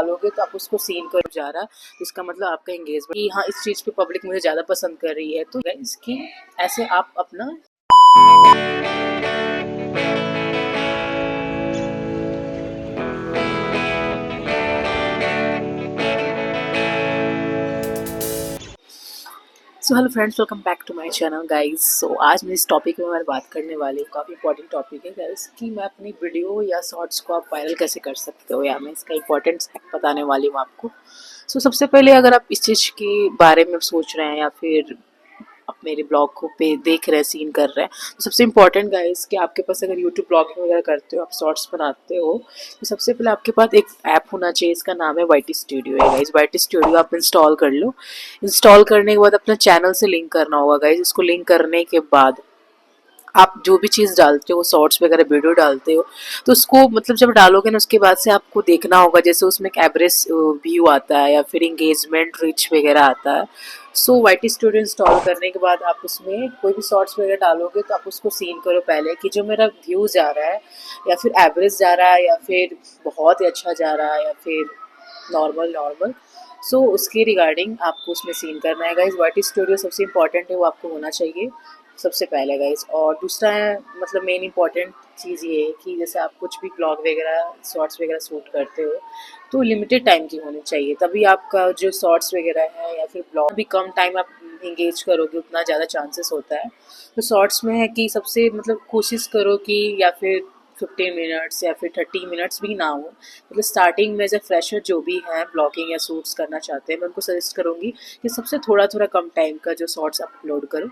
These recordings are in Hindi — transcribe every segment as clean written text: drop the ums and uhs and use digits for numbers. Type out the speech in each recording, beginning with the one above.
डालोगे तो आप उसको सीन कर जा रहा, इसका मतलब आपका एंगेजमेंट कि हाँ इस चीज़ पे पब्लिक मुझे ज़्यादा पसंद कर रही है, तो इसकी ऐसे आप अपना so hello friends, welcome back to my channel guys. So आज मैं इस टॉपिक में मैं बात करने वाली हूँ, काफ़ी इंपॉर्टेंट टॉपिक है गाइस, कि मैं अपनी वीडियो या शॉर्ट्स को आप वायरल कैसे कर सकते हो, या मैं इसका इंपॉर्टेंट फैक्ट बताने वाली हूँ आपको। सो सबसे पहले अगर आप इस चीज़ के बारे में सोच रहे हैं या फिर आप मेरे ब्लॉग को पे देख रहे हैं, सीन कर रहे हैं, तो सबसे इम्पॉर्टेंट गाइस कि आपके पास अगर यूट्यूब ब्लॉगिंग वगैरह करते हो, आप शॉर्ट्स बनाते हो, तो सबसे पहले आपके पास एक ऐप होना चाहिए, इसका नाम है वाईटी स्टूडियो है गाइस। वाईटी स्टूडियो आप इंस्टॉल कर लो। इंस्टॉल करने के बाद अपने चैनल से लिंक करना होगा गाइस। इसको लिंक करने के बाद आप जो भी चीज़ डालते हो, शॉर्ट्स वगैरह वीडियो डालते हो, तो उसको मतलब जब डालोगे ना उसके बाद से आपको देखना होगा, जैसे उसमें एक एवरेज व्यू आता है या फिर इंगेजमेंट रीच वगैरह आता है। सो वाईटी स्टूडियो इंस्टॉल करने के बाद आप उसमें कोई भी शॉर्ट्स वगैरह डालोगे तो आप उसको सीन करो पहले, कि जो मेरा व्यूज़ आ रहा है या फिर एवरेज जा रहा है या फिर बहुत ही अच्छा जा रहा है या फिर नॉर्मल नॉर्मल। सो उसके रिगार्डिंग आपको उसमें सीन करना है गाइज। वाईटी स्टूडियो सबसे इम्पॉर्टेंट है, वो आपको होना चाहिए सबसे पहले गाइज। और दूसरा है मतलब मेन इम्पॉर्टेंट चीज़ ये है कि जैसे आप कुछ भी ब्लॉग वगैरह शॉर्ट्स वगैरह शूट करते हो तो लिमिटेड टाइम की होनी चाहिए, तभी आपका जो शॉर्ट्स वगैरह है या फिर ब्लॉग भी कम टाइम आप इंगेज करोगे उतना ज़्यादा चांसेस होता है। तो शॉर्ट्स में है कि सबसे मतलब कोशिश करो कि या फिर 15 मिनट्स या फिर 30 मिनट्स भी ना हो। मतलब स्टार्टिंग में एज ए फ्रेशर जो भी है ब्लॉगिंग या शूट्स करना चाहते हैं, मैं उनको सजेस्ट करूँगी कि सबसे थोड़ा थोड़ा कम टाइम का जो शॉर्ट्स अपलोड करो।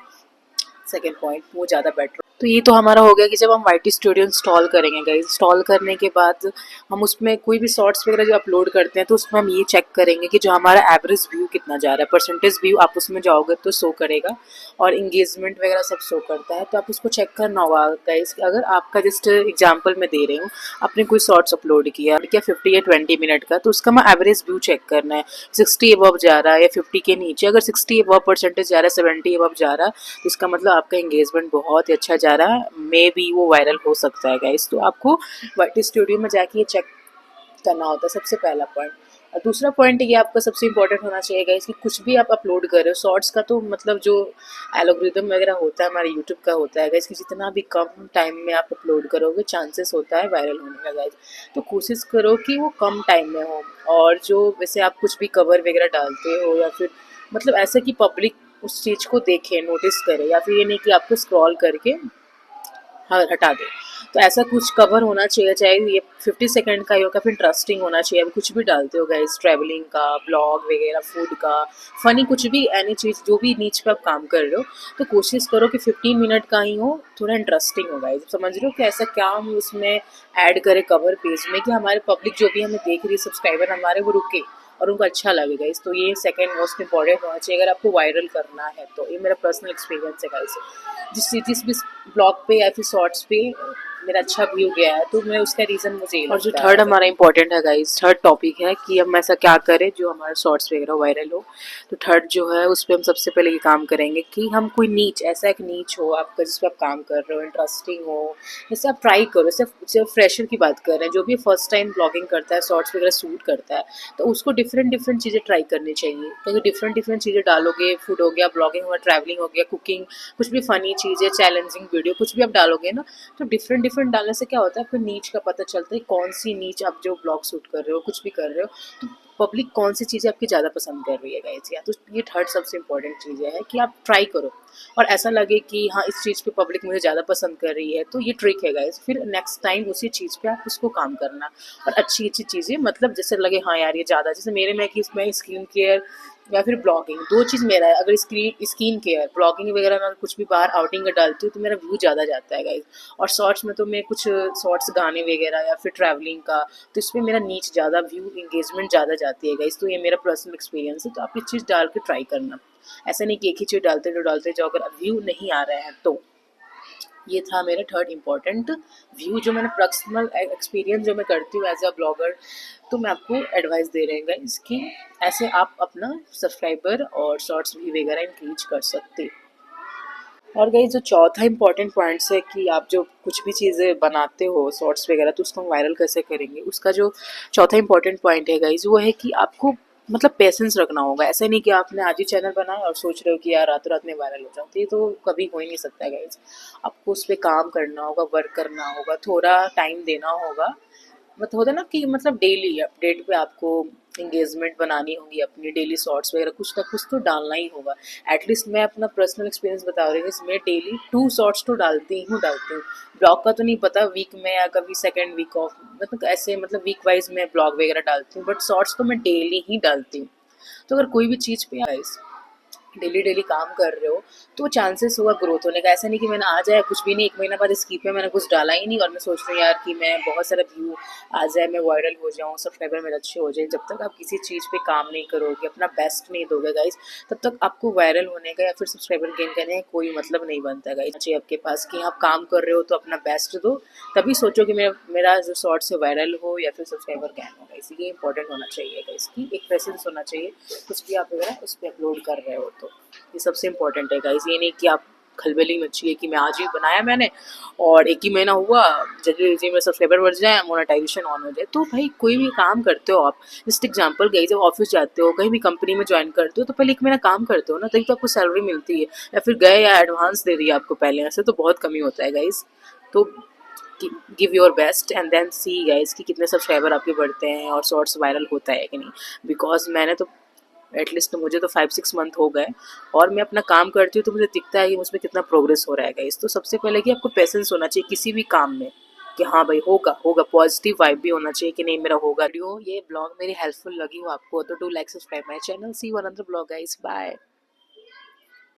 सेकेंड पॉइंट वो ज़्यादा बेटर। तो ये तो हमारा हो गया कि जब हम वाईटी स्टूडियो इंस्टॉल करेंगे गाइस। इंस्टॉल करने के बाद हम उसमें कोई भी शॉर्ट्स वगैरह जो अपलोड करते हैं तो उसमें हम ये चेक करेंगे कि जो हमारा एवरेज व्यू कितना जा रहा है, परसेंटेज व्यू आप उसमें जाओगे तो शो करेगा, और इंगेजमेंट वगैरह सब शो करता है। तो आप उसको चेक करना होगा गाइस। अगर आपका जस्ट एग्जाम्पल मैं दे रही हूँ, आपने कोई शॉर्ट्स अपलोड किया 50 या 20 मिनट का, तो उसका मैं एवरेज व्यू चेक करना है, 60 अबव जा रहा है या 50 के नीचे। अगर 60 अबव परसेंटेज जा रहा है, 70 अबव जा रहा है, तो इसका मतलब आपका एंगेजमेंट बहुत ही अच्छा जा रहा है, मे बी वो वायरल हो सकता है गाइस। तो आपको वाईटी स्टूडियो में जाके ये चेक करना होता है, सबसे पहला पॉइंट। और दूसरा पॉइंट ये आपका सबसे इंपॉर्टेंट होना चाहिए गाइस कि कुछ भी आप अपलोड कर रहे हो शॉर्ट्स का, तो मतलब जो एल्गोरिदम वगैरह होता है हमारे यूट्यूब का होता है गाइस, कि जितना भी कम टाइम में आप अपलोड करोगे चांसेस होता है वायरल होने का गाइस। तो कोशिश करो कि वो कम टाइम में हो, और जो वैसे आप कुछ भी कवर वगैरह डालते हो या फिर मतलब ऐसा कि पब्लिक उस चीज़ को देखे, नोटिस करे, या फिर ये नहीं कि आपको स्क्रॉल करके हटा दे। तो ऐसा कुछ कवर होना चाहिए, चाहे ये 50 सेकंड का ही हो, फिर इंटरेस्टिंग होना चाहिए। अब कुछ भी डालते हो गाइस, ट्रैवलिंग का ब्लॉग वगैरह, फूड का, फ़नी कुछ भी, एनी चीज़ जो भी नीच पे आप काम कर रहे हो, तो कोशिश करो कि 15 मिनट का ही हो, थोड़ा इंटरेस्टिंग हो गाइस। समझ रहे हो कि ऐसा क्या हम उसमें ऐड करें कवर पेज में कि हमारे पब्लिक जो भी हमें देख रही है, सब्सक्राइबर हमारे, वो रुके और उनको अच्छा लगेगा गाइस। तो ये सेकंड मोस्ट इंपॉर्टेंट होना चाहिए अगर आपको वायरल करना है। तो ये मेरा पर्सनल एक्सपीरियंस है गाइस। जिस भी ब्लॉग पे या फिर शॉर्ट्स पे मेरा अच्छा व्यू गया है, तो मैं उसका रीज़न मुझे ये लगता है। और जो थर्ड हमारा इंपॉर्टेंट है गाइस, थर्ड टॉपिक है कि हम ऐसा क्या करें जो हमारे शॉर्ट्स वगैरह वायरल हो। तो थर्ड जो है उस पर हम सबसे पहले ये काम करेंगे कि हम कोई नीच, ऐसा एक नीच हो आपका जिस पर आप काम कर रहे हो, इंटरेस्टिंग हो, जैसे आप ट्राई करो। सिर्फ फ्रेशर की बात कर रहे हैं, जो भी फर्स्ट टाइम ब्लॉगिंग करता है, शॉर्ट्स वगैरह शूट करता है, तो उसको डिफरेंट डिफरेंट चीज़ें ट्राई करनी चाहिए, क्योंकि डिफरेंट डिफरेंट चीज़ें डालोगे, फूड हो गया, ब्लॉगिंग हो गया, ट्रैवलिंग हो गया, कुकिंग, कुछ भी फ़नी चीज़ें, चैलेंजिंग वीडियो, कुछ भी आप डालोगे ना, तो डिफरेंट डिफरेंट डालने से क्या होता है, आपको नीच का पता चलता है कौन सी नीच आप जो ब्लॉग शूट कर रहे हो, कुछ भी कर रहे हो, तो पब्लिक कौन सी चीज़ें आपकी ज़्यादा पसंद कर रही है गाइस। या तो ये थर्ड सबसे इंपॉर्टेंट चीज़ है कि आप ट्राई करो और ऐसा लगे कि हाँ इस चीज़ पे पब्लिक मुझे ज़्यादा पसंद कर रही है, तो ये ट्रिक है गाइस। फिर नेक्स्ट टाइम उसी चीज़ पे आप उसको काम करना, और अच्छी अच्छी चीज़ें, मतलब जैसे लगे हाँ यार ये ज़्यादा, जैसे मेरे में कि इसमें स्किन केयर या फिर ब्लॉगिंग, दो चीज़ मेरा है। अगर स्किन केयर ब्लॉगिंग वगैरह में कुछ भी बाहर आउटिंग का डालती हूँ तो मेरा व्यू ज़्यादा जाता है गाइस। और शॉर्ट्स में तो मैं कुछ शॉर्ट्स गाने वगैरह या फिर ट्रैवलिंग का, तो इसमें मेरा नीच ज़्यादा, व्यू इंगेजमेंट ज़्यादा जाती है गाइस। तो ये मेरा पर्सनल एक्सपीरियंस है। तो आप ये चीज़ डाल के ट्राई करना, ऐसा नहीं कि एक ही चीज़ डालते जाओ अगर व्यू नहीं आ रहे हैं तो। ये था मेरा थर्ड इम्पॉर्टेंट व्यू, जो मैंने पर्सनल एक्सपीरियंस जो मैं करती हूँ एज अ ब्लॉगर, तो मैं आपको एडवाइस दे रहे हैं इसकी, ऐसे आप अपना सब्सक्राइबर और शॉर्ट्स भी वगैरह इंक्रीज कर सकते। और गाइस जो चौथा इंपॉर्टेंट पॉइंट्स है कि आप जो कुछ भी चीज़ें बनाते हो शॉर्ट्स वगैरह, तो उसको हम वायरल कैसे करेंगे, उसका जो चौथा इंपॉर्टेंट पॉइंट है गाइस वो है कि आपको मतलब पेशेंस रखना होगा। ऐसा नहीं कि आपने आज ही चैनल बनाया और सोच रहे हो कि यार रातों रात में वायरल हो जाऊँ, तो ये तो कभी हो ही नहीं सकता गाइस। आपको उस पर काम करना होगा, वर्क करना होगा, थोड़ा टाइम देना होगा। मतलब होता है ना कि मतलब डेली अपडेट पे आपको इंगेजमेंट बनानी होगी, अपनी डेली शॉर्ट्स वगैरह कुछ ना कुछ तो डालना ही होगा। एटलीस्ट मैं अपना पर्सनल एक्सपीरियंस बता रही हूँ, मैं डेली 2 शॉर्ट्स तो डालती हूँ। ब्लॉग का तो नहीं पता, वीक में या कभी सेकेंड वीक ऑफ, मतलब ऐसे मतलब वीक वाइज मैं ब्लॉग वगैरह डालती हूँ, बट शॉर्ट्स तो मैं डेली ही डालती हूँ। तो अगर कोई भी चीज़ पे डेली डेली काम कर रहे हो तो चांसेस होगा ग्रोथ होने का। ऐसा नहीं कि मैंने आ जाए कुछ भी नहीं, 1 महीना बाद स्किप है, मैंने कुछ डाला ही नहीं और मैं सोच रही हूँ यार कि मैं बहुत सारा व्यू आ जाए, मैं वायरल हो जाऊँ, सब्सक्राइबर मेरे अच्छे हो जाए। जब तक आप किसी चीज़ पे काम नहीं करोगे, अपना बेस्ट नहीं दोगे गाइस, तब तक आपको वायरल होने का या फिर सब्सक्राइबर गेन करने का कोई मतलब नहीं बनता गाइस। चाहिए आपके पास कि आप काम कर रहे हो तो अपना बेस्ट दो, तभी सोचो कि मेरा जो शॉर्ट से वायरल हो या फिर सब्सक्राइबर गेन हो। इसीलिए इंपॉर्टेंट होना चाहिए गाइस कि एक प्रेजेंस होना चाहिए, कुछ भी आप वगैरह उस पर अपलोड कर रहे हो तो ये सबसे इम्पोर्टेंट है गाइस। ये नहीं कि आप खलबली मची है कि मैं आज ही बनाया मैंने और 1 ही महीना हुआ, जल्दी जल्दी में सब्सक्राइबर बढ़ जाए, मोनेटाइजेशन ऑन हो जाए। तो भाई कोई भी काम करते हो आप, जस्ट एग्जांपल गाइस, जब ऑफिस जाते हो, कहीं भी कंपनी में ज्वाइन करते हो, तो पहले 1 महीना काम करते हो ना, तभी तो आपको सैलरी मिलती है। या फिर गए या एडवांस दे दिया आपको पहले, ऐसे तो बहुत कमी होता है गाइस। तो give your best and then see guys कि कितने सब्सक्राइबर आपके बढ़ते हैं और शॉर्ट्स वायरल होता है कि नहीं। बिकॉज मैंने तो एटलीस्ट तो मुझे तो 5-6 मंथ हो गए और मैं अपना काम करती हूँ तो मुझे दिखता है कि मुझमें कितना प्रोग्रेस हो रहा है गाइस। तो सबसे पहले कि आपको पेशेंस होना चाहिए किसी भी काम में, कि हाँ भाई होगा होगा, पॉजिटिव वाइब भी होना चाहिए कि नहीं मेरा होगा। वीडियो ये ब्लॉग मेरी हेल्पफुल लगी हो आपको तो do like subscribe my channel. See you another blog guys, bye.